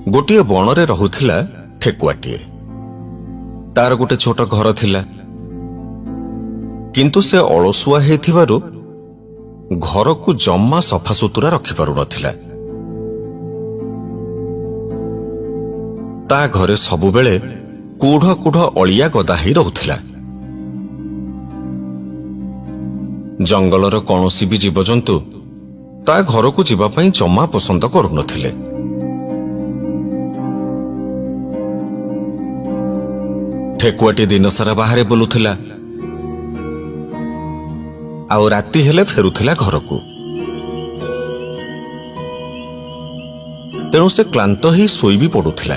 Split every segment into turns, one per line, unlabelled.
गोटे बणरे रहुथिला ठेकुआटीए। तार गोटे छोट घर थिला, किंतु से अलसुआ हेथिबारु घर को जम्मा सफासुतुरा रखि पारु नथिला। ता घरे सबुबेले कूढ़ कूढ़ अलिया गदा ही रहुथिला। जंगलर कौनसी भी जीवजंतु ता घर को जीवा पई जम्मा पसंद करू नथिले। ठेकुआटी दिन सारा बाहरे बुलुथिला आउ राति हेले फेरुथिला घर को। तेणु से क्लांत ही सोई भी पड़ुथिला।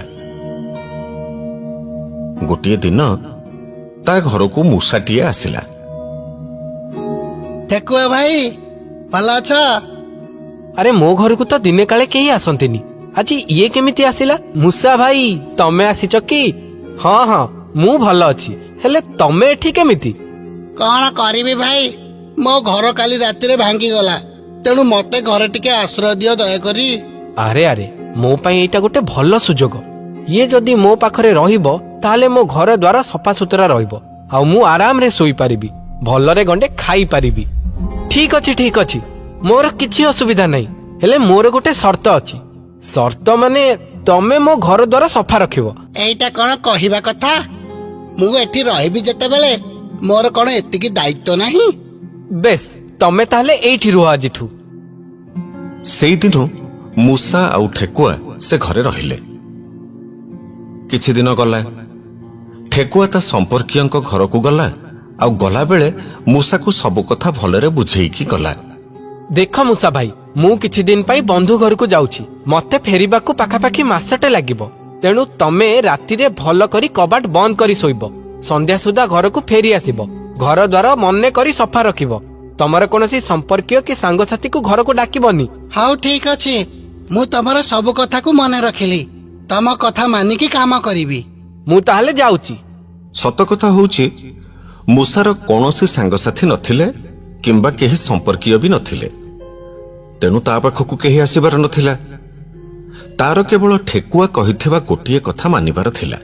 गोटे दिन ता घर को मूसाटीए आसिला।
ठेकुआ भाई भल अछ?
अरे मो घर को तो दिने काले केही आसंतिनी, आज ये केमिति आसिला? मूसा भाई तमे आसीच कि? हाँ हाँ मु भल अछि, हेले तमे एठी केमिति?
कौन करिबी भाई, मो घर काली राति रे भांगी गला, तेणु मते घर टिके आश्रय दियो दया करी।
अरे अरे मो पई एटा गोटे भल सुजोग। ये जदि मो पाखरे रहिबो ताले मो घर द्वारा सफा सुतरा रहिबो आ मु आराम रे सोई पारिबी, भलरे गंडे खाई पारिबी। ठीक अछि मोर किछि असुविधा नहीं, हेले मोर गोटे शर्त अछि। शर्त माने तमे मो घर द्वारा सफा रखिबो।
एटा कोन कहिबा कथा? मु एठी रहिबी जते बेले मोर कोन एतिकी दायित्व नाही?
बेस तमे ताले एठी रुह आजिठू।
सेई दिनो मूसा आउ ठेकुआ से घरे रहिले। किछि दिन गला, ठेकुआ ता संपर्कीयंक घर को गला आउ गला बेले मूसा को सब कथा भलरे बुझेईकी गला।
देख मूसा भाई, मु किछि दिन पाई बंधु घर को जाउछि, मते फेरिबा को पाखापाखी मासटे लागिबो। तेणु तमे राति रे भल करी कबाट बंद करी सोइबो, संध्या सुधा घर को फेरी आसीबो। घर द्वार मने करी सफा रखिबो। तमर कोनसी संपर्कीय कि सांगसाथी को घर को डाकिबनी।
हाउ ठीक अछि, मु तमर सब कथा को मने रखिली, तम कथा मानि की काम करिबी।
मु ताहले जाउछि।
सत कथा होउछि मूसार कौनसी सांगसाथी नथिले किंबा केही संपर्कीय भी नथिले, तेणु ता पाखकु केही आसीबार नथिला। तार केवल ठेकुआ कहिथिबा गोटिए कथा मानिबार थिला,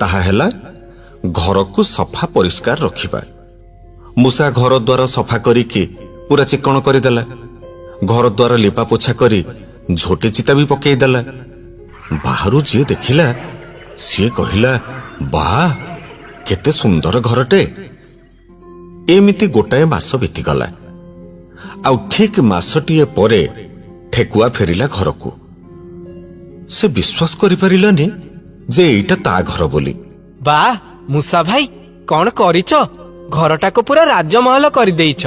ताहा हेला घर को सफा परिष्कार रखिबा। मूसा घर द्वार सफा करिकी पूरा चिकण करदेला। घर द्वार लिपा पोछा करी झोटी चिता भी पकई देला। बाहरु जी देखिला सी कहिला, वाह केते सुंदर घरटे। एमिति गोटाए मास बीतीगला। आउ ठीक मासटीए परे ठेकुआ फेरिला घर को। से विश्वास करि परिलानी जे एटा ता घर बोली।
वाह मूसा भाई कौन करिछ? घरटा को पूरा राजमहल कर देइछ।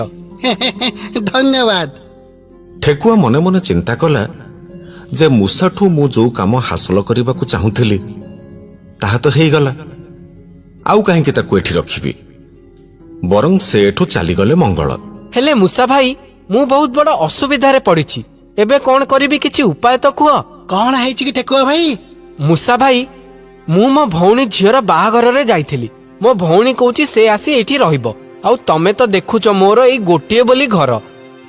धन्यवाद।
ठेकुआ मने मने चिंता कला जे मूसाठू मु जो काम हासिल करबा को चाहुथिली ताहा तो हेई गला, आउ काहे ताकू एठी रखिबी, बरं से एठू चली गले मंगल।
हेले मूसा भाई मु बहुत बड़ असुविधा रे पड़िछि, एबे कौन करिबी किछि उपाय तो कुह।
कौन हैछि कि ठेकुआ भाई?
मूसा भाई मु मो भौणी झियर बाहाघर रे जाइथिली। मो भौणी कहूची से आसी एठी रहिबो, आउ तमे तो देखुछ मोर एई गोटिए बोली घर।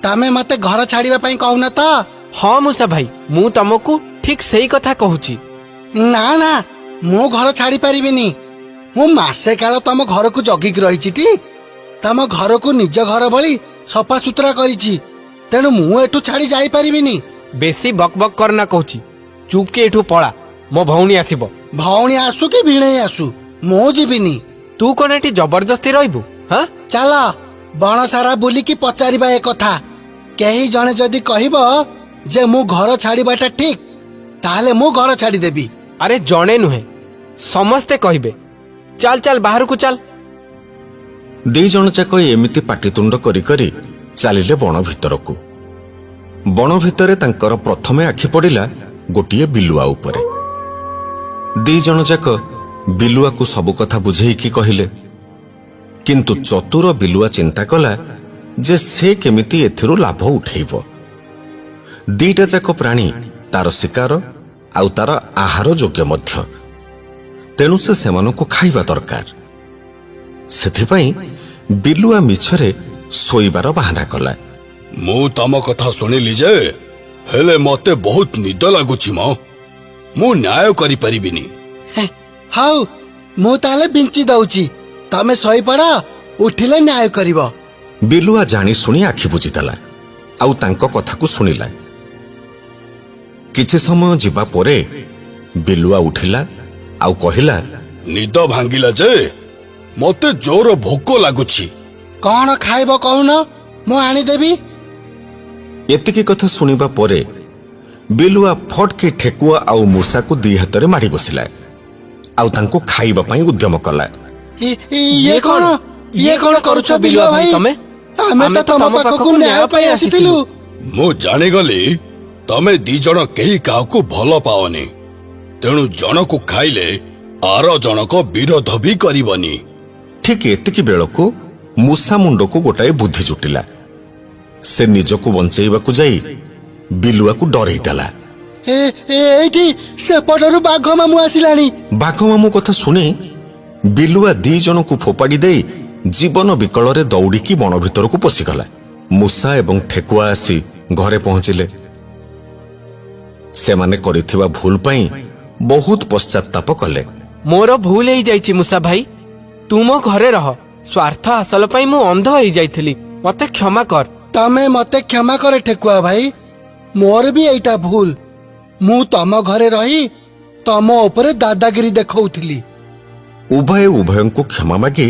तमे मते घर छाड़ीबा पई कहउना त?
हाँ मूसा भाई मु तमको ठीक सही कथा कहूची।
ना ना मु घर छाड़ी पारिबिनी। मु मासे काल तम घर को जगिक रहिछि टी। तम घर को निज घर भली सफा सुतरा करिछि, तेणु मु एठू छाड़ी जाई पारिबिनी।
बेसी बक बक करना कहूची, चुप के एठू पळा, मो भौणी आसीबो।
भौणी आसु कि भिणे आसु मु जीबिनी।
तू कोन एठी जबरदस्ती रहबू? हाँ
चल बण सारा बुलिकी पचारिबा ए कथा। केही जणे जदि कहबो जे मु घर छाड़ीबाटा ठीक, ताहले मु घर छाड़ी देबी।
अरे जणे नुहे समस्ते कहबे। चल चल बाहर को चल।
दी जण जाक एमिति पाटितुंड करी करी चलिले बण भितर को। बण भितरे तांकर प्रथमे आखि पड़िला गोटिए बिलुआ उपरे। दी जण जाक बिलुआ को सब कथा बुझेईकी कहिले, किंतु चतुर बिलुआ चिंता कला जे से केमिति एथिरु लाभ उठेइबो। दीटा जाक प्राणी तार शिकार आउ तार आहार योग्य मध्य, तेणु से सेमानकु खाइबा दरकार। सेथिपाई बिलुआ मिछरे सोइबार बाहाना कला।
मु तम कथा सुनिली जे, हेले मते बहुत निद लागुछि म। ମୁଁ ନ୍ୟାୟ କରିପାରିବିନି।
ହଉ ମୁଁ ତାହେଲେ ବିଞ୍ଚି ଦଉଛି, ତମେ ଶୋଇପଡ, ଉଠିଲେ ନ୍ୟାୟ କରିବ।
ବିଲୁଆ ଜାଣି ଶୁଣି ଆଖି ବୁଜିଦେଲା ଆଉ ତାଙ୍କ କଥାକୁ ଶୁଣିଲା। କିଛି ସମୟ ଯିବା ପରେ ବିଲୁଆ ଉଠିଲା ଆଉ କହିଲା,
ନିଦ ଭାଙ୍ଗିଲା ଯେ ମତେ ଜୋର ଭୋକ ଲାଗୁଛି।
କଣ ଖାଇବ କହୁନ, ମୁଁ ଆଣିଦେବି।
ଏତିକି କଥା ଶୁଣିବା ପରେ ବିଲୁଆ ଫଟକି ଠେକୁଆ ଆଉ ମୂଷାକୁ ଦି ହାତରେ ମାଡ଼ି ବସିଲା ଆଉ ତାଙ୍କୁ ଖାଇବା ପାଇଁ ଉଦ୍ୟମ କଲା।
ଇଏ କଣ କରୁଛ ବିଲୁଆ ଭାଇ? ଆମେ ତ ତମ ପାଖକୁ ନ୍ୟାୟ ପାଇଁ ଆସିଥିଲୁ।
ମୁଁ ଜାଣିଗଲି ତମେ ଦି ଜଣ କେହି କାହାକୁ ଭଲ ପାଅନି, ତେଣୁ ଜଣକୁ ଖାଇଲେ ଆର ଜଣକ ବିରୋଧ ବି କରିବନି।
ଠିକ୍ ଏତିକି ବେଳକୁ ମୂଷା ମୁଣ୍ଡକୁ ଗୋଟାଏ ବୁଦ୍ଧି ଜୁଟିଲା। ସେ ନିଜକୁ ବଞ୍ଚେଇବାକୁ ଯାଇ ବିଲୁଆକୁ ଡରେଇ ଦେଲା।
ଏଇଠି ସେପଟରୁ ବାଘ ମାମୁଁ ଆସିଲାଣି।
ବାଘ ମାମୁଁ କଥା ଶୁଣି ବିଲୁଆ ଦି ଜଣଙ୍କୁ ଫୋପାଡ଼ି ଦେଇ ଜୀବନ ବିକଳରେ ଦୌଡ଼ିକି ବଣ ଭିତରକୁ ପଶିଗଲା। ମୂଷା ଏବଂ ଠେକୁଆ ଆସି ଘରେ ପହଞ୍ଚିଲେ। ସେମାନେ କରିଥିବା ଭୁଲ ପାଇଁ ବହୁତ ପଶ୍ଚାତ୍ତାପ କଲେ।
ମୋର ଭୁଲ ହେଇଯାଇଛି ମୂଷା ଭାଇ, ତୁମ ଘରେ ରହ। ସ୍ୱାର୍ଥ ହାସଲ ପାଇଁ ମୁଁ ଅନ୍ଧ ହେଇଯାଇଥିଲି, ମତେ କ୍ଷମା କର।
ତମେ ମତେ କ୍ଷମା କରେ ଠେକୁଆ ଭାଇ, ମୋର ବି ଏଇଟା ଭୁଲ। ମୁଁ ତମ ଘରେ ରହି ତମ ଉପରେ ଦାଦାଗିରି ଦେଖଉଥିଲି।
ଉଭୟ ଉଭୟଙ୍କୁ କ୍ଷମା ମାଗି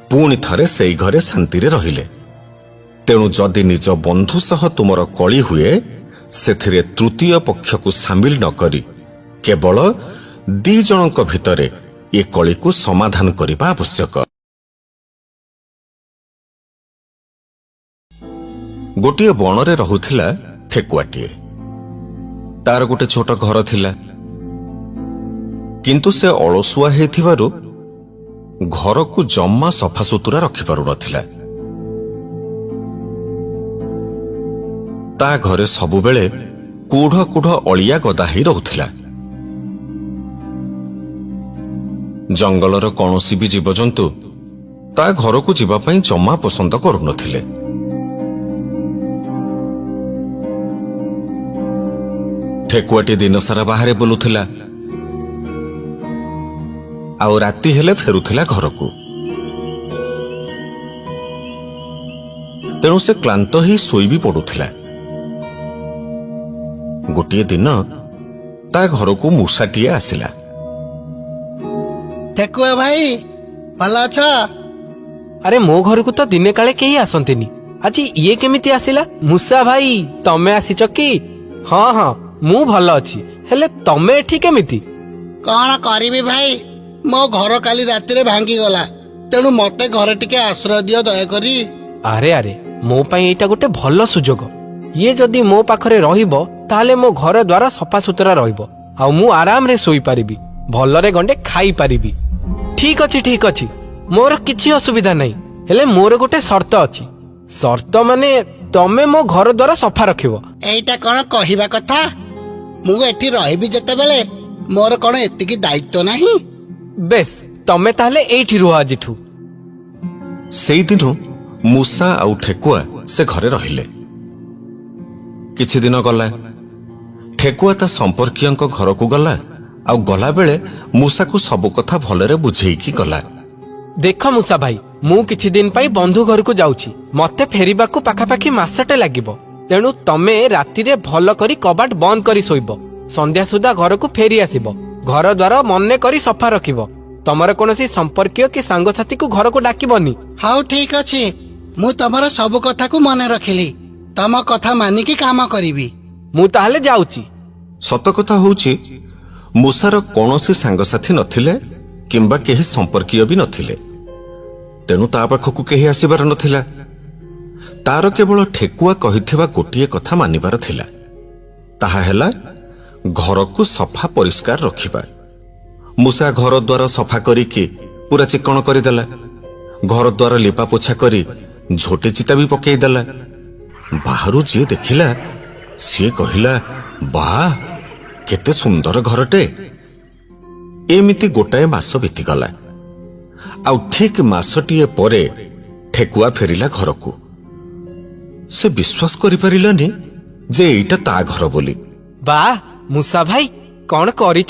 ପୁଣି ଥରେ ସେଇ ଘରେ ଶାନ୍ତିରେ ରହିଲେ। ତେଣୁ ଯଦି ନିଜ ବନ୍ଧୁ ସହ ତୁମର କଳି ହୁଏ, ସେଥିରେ ତୃତୀୟ ପକ୍ଷକୁ ସାମିଲ ନ କରି କେବଳ ଦି ଜଣଙ୍କ ଭିତରେ ଏ କଳିକୁ ସମାଧାନ କରିବା ଆବଶ୍ୟକ। ଗୋଟିଏ ବଣରେ ରହୁଥିଲା ଠେକୁଆଟିଏ। ତାର ଗୋଟେ ଛୋଟ ଘର ଥିଲା, କିନ୍ତୁ ସେ ଅଳସୁଆ ହେଇଥିବାରୁ ଘରକୁ ଜମା ସଫାସୁତୁରା ରଖିପାରୁନଥିଲା। ତା ଘରେ ସବୁବେଳେ କୁଢ଼ କୁଢ଼ ଅଳିଆ ଗଦା ହେଇ ରହୁଥିଲା। ଜଙ୍ଗଲର କୌଣସି ବି ଜୀବଜନ୍ତୁ ତା ଘରକୁ ଯିବା ପାଇଁ ଜମା ପସନ୍ଦ କରୁନଥିଲେ। ଠେକୁଆଟି ଦିନସାରା ବାହାରେ ବୁଲୁଥିଲା ଆଉ ରାତି ହେଲେ ଫେରୁଥିଲା ଘରକୁ। ତେଣୁ ସେ କ୍ଳାନ୍ତ ହେଇ ଶୋଇ ବି ପଡୁଥିଲା। ଗୋଟିଏ ଦିନ ତା ଘରକୁ ମୂଷାଟିଏ ଆସିଲା।
ଠେକୁଆ ଭାଇ ଭଲ ଅଛ?
ଆରେ ମୋ ଘରକୁ ତ ଦିନେ କାଳେ କେହି ଆସନ୍ତିନି, ଆଜି ଇଏ କେମିତି ଆସିଲା? ମୂଷା ଭାଇ ତମେ ଆସିଛ କି? ହଁ ହଁ ମୁଁ ଭଲ ଅଛି, ହେଲେ ତମେ ଏଠି କେମିତି?
କଣ କରିବି ଭାଇ, ମୋ ଘର କାଲି ରାତିରେ ଭାଙ୍ଗିଗଲା, ତେଣୁ ମତେ ଘରେ ଟିକେ ଆଶ୍ରୟ ଦିଅ ଦୟାକରି।
ଆରେ ଆରେ ମୋ ପାଇଁ ଏଇଟା ଗୋଟେ ଭଲ ସୁଯୋଗ। ଇଏ ଯଦି ମୋ ପାଖରେ ରହିବ ତାହେଲେ ମୋ ଘର ଦ୍ୱାର ସଫାସୁତୁରା ରହିବ ଆଉ ମୁଁ ଆରାମରେ ଶୋଇପାରିବି, ଭଲରେ ଗଣ୍ଡେ ଖାଇପାରିବି। ଠିକ ଅଛି, ମୋର କିଛି ଅସୁବିଧା ନାହିଁ, ହେଲେ ମୋର ଗୋଟେ ସର୍ତ୍ତ ଅଛି। ସର୍ତ୍ତ ମାନେ ତମେ ମୋ ଘର ଦ୍ୱାର ସଫା ରଖିବ।
ଏଇଟା କଣ କହିବା କଥା? ମୁଁ ଏଠି ରହିବି ଯେତେବେଳେ ମୋର କଣ ଏତିକି ଦାୟିତ୍ୱ ନାହିଁ?
ବେଶ ତମେ ତାହେଲେ ଏଇଠି ରୁହ ଆଜିଠୁ।
ସେଇଦିନୁ ମୂଷା ଆଉ ଠେକୁଆ ସେ ଘରେ ରହିଲେ। କିଛି ଦିନ ଗଲା। ଠେକୁଆ ତା ସମ୍ପର୍କୀୟଙ୍କ ଘରକୁ ଗଲା ଆଉ ଗଲାବେଳେ ମୂଷାକୁ ସବୁ କଥା ଭଲରେ ବୁଝେଇକି ଗଲା।
ଦେଖ ମୂଷା ଭାଇ, ମୁଁ କିଛି ଦିନ ପାଇଁ ବନ୍ଧୁ ଘରକୁ ଯାଉଛି, ମତେ ଫେରିବାକୁ ପାଖାପାଖି ମାସଟେ ଲାଗିବ। ତେଣୁ ତମେ ରାତିରେ ଭଲ କରି କବାଟ ବନ୍ଦ କରି ଶୋଇବ, ସନ୍ଧ୍ୟା ସୁଦ୍ଧା ଘରକୁ ଫେରି ଆସିବ। ଘର ଦ୍ୱାର ମନେ କରି ସଫା ରଖିବ। ତମର କୌଣସି ସମ୍ପର୍କୀୟ କି ସାଙ୍ଗସାଥୀକୁ ଘରକୁ ଡାକିବନି।
ହଉ ଠିକ ଅଛି, ମୁଁ ତମର ସବୁ କଥାକୁ ମନେ ରଖିଲି। ତମ କଥା ମାନିକି କାମ କରିବି।
ମୁଁ ତାହେଲେ ଯାଉଛି।
ସତ କଥା ହଉଛି ମୂଷାର କୌଣସି ସାଙ୍ଗସାଥୀ ନଥିଲେ କିମ୍ବା କେହି ସମ୍ପର୍କୀୟ ବି ନଥିଲେ। ତେଣୁ ତା ପାଖକୁ କେହି ଆସିବାର ନଥିଲା। ତାର କେବଳ ଠେକୁଆ କହିଥିବା ଗୋଟିଏ କଥା ମାନିବାର ଥିଲା, ତାହା ହେଲା ଘରକୁ ସଫା ପରିଷ୍କାର ରଖିବା। ମୂଷା ଘର ଦ୍ୱାର ସଫା କରିକି ପୁରା ଚିକ୍କଣ କରିଦେଲା। ଘର ଦ୍ୱାର ଲିପା ପୋଛା କରି ଝୋଟି ଚିତା ବି ପକେଇଦେଲା। ବାହାରୁ ଯିଏ ଦେଖିଲା ସିଏ କହିଲା, ବାଃ କେତେ ସୁନ୍ଦର ଘରଟେ। ଏମିତି ଗୋଟାଏ ମାସ ବିତିଗଲା। ଆଉ ଠିକ ମାସଟିଏ ପରେ ଠେକୁଆ ଫେରିଲା ଘରକୁ। ସେ ବିଶ୍ୱାସ କରିପାରିଲାନି ଯେ ଏଇଟା ତା ଘର ବୋଲି।
ବାଃ ମୂଷା ଭାଇ, କଣ କରିଛ